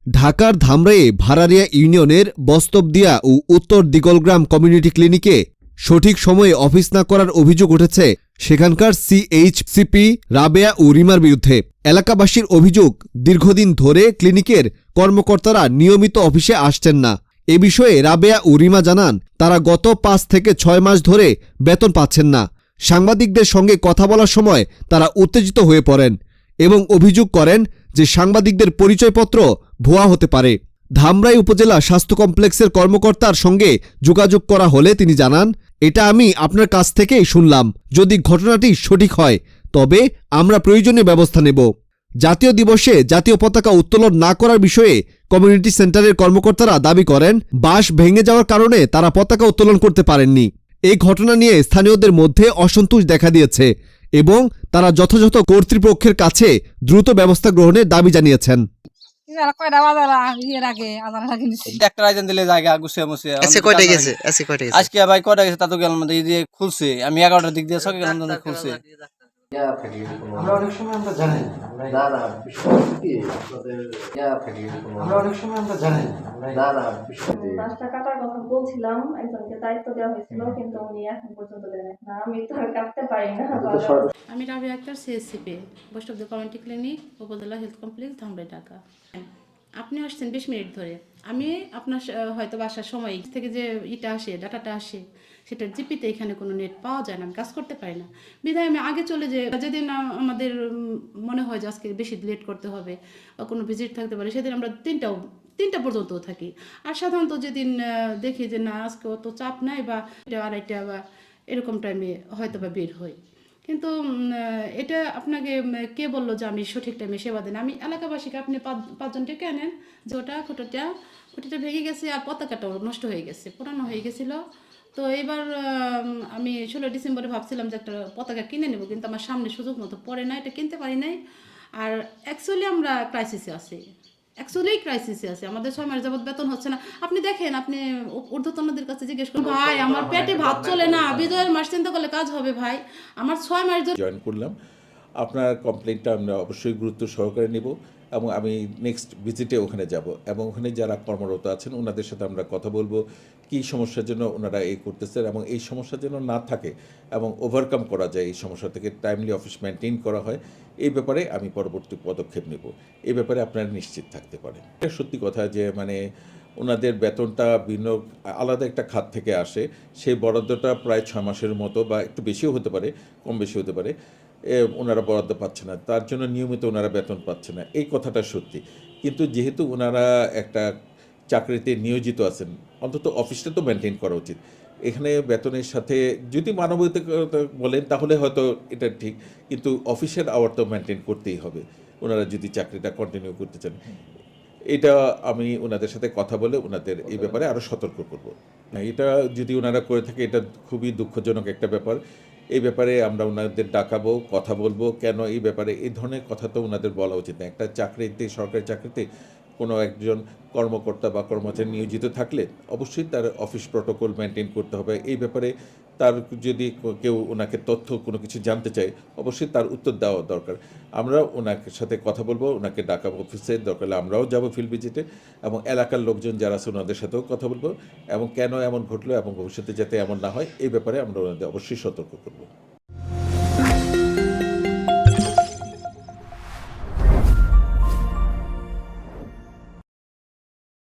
ঢাকার ধামরাইয়ে ভাড়ারিয়া ইউনিয়নের বস্তবদিয়া ও উত্তর দিগলগ্রাম কমিউনিটি ক্লিনিকে সঠিক সময়ে অফিস না করার অভিযোগ উঠেছে সেখানকার সিএইচসিপি রাবেয়া ও রিমার বিরুদ্ধে। এলাকাবাসীর অভিযোগ, দীর্ঘদিন ধরে ক্লিনিকের কর্মকর্তারা নিয়মিত অফিসে আসছেন না। এ বিষয়ে রাবেয়া ও রিমা জানান, তারা গত ৫ থেকে ৬ মাস ধরে বেতন পাচ্ছেন না। সাংবাদিকদের সঙ্গে কথা বলার সময় তারা উত্তেজিত হয়ে পড়েন এবং অভিযোগ করেন যে সাংবাদিকদের পরিচয়পত্র ভুয়া হতে পারে। ধামরাই উপজেলা স্বাস্থ্য কমপ্লেক্সের কর্মকর্তার সঙ্গে যোগাযোগ করা হলে তিনি জানান, এটা আমি আপনার কাছ থেকেই শুনলাম। যদি ঘটনাটি সঠিক হয় তবে আমরা প্রয়োজনীয় ব্যবস্থা নেব। জাতীয় দিবসে জাতীয় পতাকা উত্তোলন না করার বিষয়ে কমিউনিটি সেন্টারের কর্মকর্তারা দাবি করেন, বাঁশ ভেঙে যাওয়ার কারণে তারা পতাকা উত্তোলন করতে পারেননি। এই ঘটনা নিয়ে স্থানীয়দের মধ্যে অসন্তোষ দেখা দিয়েছে এবং তারা যথাযথ কর্তৃপক্ষের কাছে দ্রুত ব্যবস্থা গ্রহণের দাবি জানিয়েছেন। আজকে ভাই কয়টা গেছে তা তো গেলাম খুলছে, আমি 11টার দিক দিয়ে সকালে গেলাম খুলছে। আমরা অনেক সময় আমরা জানি বাসটা কাটার কথা বলছিলাম, একজনকে দায়িত্ব দেওয়া হয়েছিল, কিন্তু উনি এখন পর্যন্ত দেন না। আমি তো আর কাটতে পারি না। আমি রাবেয়া আক্তার, সিএসসিপি, বৈষ্ণবদেব কমিউনিটি ক্লিনিক, উপজেলা হেলথ কমপ্লেক্স, ধামরাই, ঢাকা। আপনি আসছেন 20 মিনিট ধরে। আমি আপনার হয়তো বাসার সময় থেকে যে ডাটাটা আসে, সেটার জিপিতে এখানে কোনো নেট পাওয়া যায় না, আমি কাজ করতে পারি না। বিধায় আমি আগে চলে যে যেদিন আমাদের মনে হয় যে আজকে বেশি লেট করতে হবে বা কোনো ভিজিট থাকতে পারে, সেদিন আমরা তিনটা পর্যন্তও থাকি। আর সাধারণত যেদিন দেখি যে না আজকে অত চাপ নাই বা 2:30 বা এরকম টাইমে হয়তো বা বের হই। কিন্তু এটা আপনাকে কে বললো যে আমি সঠিক টাইমে সেবা দেন? আমি এলাকাবাসীকে, আপনি 5জন ডেকে আনেন যে খুঁটিটা ভেঙে গেছে আর পতাকাটাও নষ্ট হয়ে গেছে, পুরানো হয়ে গেছিলো। তো এবার আমি 16 ডিসেম্বরে ভাবছিলাম যে একটা পতাকা কিনে নেব, কিন্তু আমার সামনে সুযোগ মতো পড়ে না, এটা কিনতে পারি নাই। আর অ্যাকচুয়ালি আমরা ক্রাইসিসে আছি, আমাদের 6 মাস যাবত বেতন হচ্ছে না। আপনি দেখেন, আপনি ঊর্ধ্বতনদের কাছে জিজ্ঞেস করুন। ভাই, আমার পেটে ভাত চলে না, বিজয়ের মাস চিন্তা করলে কাজ হবে ভাই। আমার 6 মাস জয়েন করলাম। আপনার কমপ্লেনটা আমরা অবশ্যই গুরুত্ব সহকারে নেব এবং আমি নেক্সট ভিজিটে ওখানে যাব এবং ওখানে যারা কর্মরত আছেন ওনাদের সাথে আমরা কথা বলবো কী সমস্যার জন্য ওনারা এই করতেছেন এবং এই সমস্যা যেন না থাকে এবং ওভারকাম করা যায়, এই সমস্যা থেকে টাইমলি অফিস মেনটেন করা হয়, এই ব্যাপারে আমি পরবর্তী পদক্ষেপ নেব। এই ব্যাপারে আপনারা নিশ্চিত থাকতে পারেন। এটা সত্যি কথা যে ওনাদের বেতনটা ভিন্ন আলাদা একটা খাত থেকে আসে, সেই বরাদ্দটা প্রায় 6 মাসের মতো বা একটু বেশিও হতে পারে, কম বেশি হতে পারে, ওনারা বরাদ্দ পাচ্ছে না, তার জন্য নিয়মিত ওনারা বেতন পাচ্ছে না, এই কথাটা সত্যি। কিন্তু যেহেতু ওনারা একটা চাকরিতে নিয়োজিত আছেন, অন্তত অফিসটা তো মেনটেন করা উচিত। এখানে বেতনের সাথে যদি মানবিকতা বলেন তাহলে হয়তো এটা ঠিক, কিন্তু অফিসের আওয়ার তো মেনটেন করতেই হবে ওনারা যদি চাকরিটা কন্টিনিউ করতে চান। এটা আমি ওনাদের সাথে কথা বলে ওনাদের এই ব্যাপারে আরও সতর্ক করব। এটা যদি ওনারা করে থাকে এটা খুবই দুঃখজনক একটা ব্যাপার। এই ব্যাপারে আমরা ওনাদের ডাকাবো, কথা বলবো, কেন এই ব্যাপারে এই ধরনের কথা তো ওনাদের বলা উচিত না। একটা চাকরিতে, সরকারি চাকরিতে কোনো একজন কর্মকর্তা বা কর্মচারী নিয়োজিত থাকলে অবশ্যই তার অফিস প্রটোকল মেনটেন করতে হবে। এই ব্যাপারে তার যদি কেউ ওনাকে তথ্য কোনো কিছু জানতে চায় অবশ্যই তার উত্তর দেওয়া দরকার। আমরা ওনার সাথে কথা বলবো, ওনাকে ডাকাবো অফিসে, দরকার হলে আমরাও যাবো ফিল্ড ভিজিটে এবং এলাকার লোকজন যারা আছে ওনাদের সাথেও কথা বলবো এবং কেন এমন ঘটলো এবং ভবিষ্যতে যাতে এমন না হয় এই ব্যাপারে আমরা ওনাদের অবশ্যই সতর্ক করবো।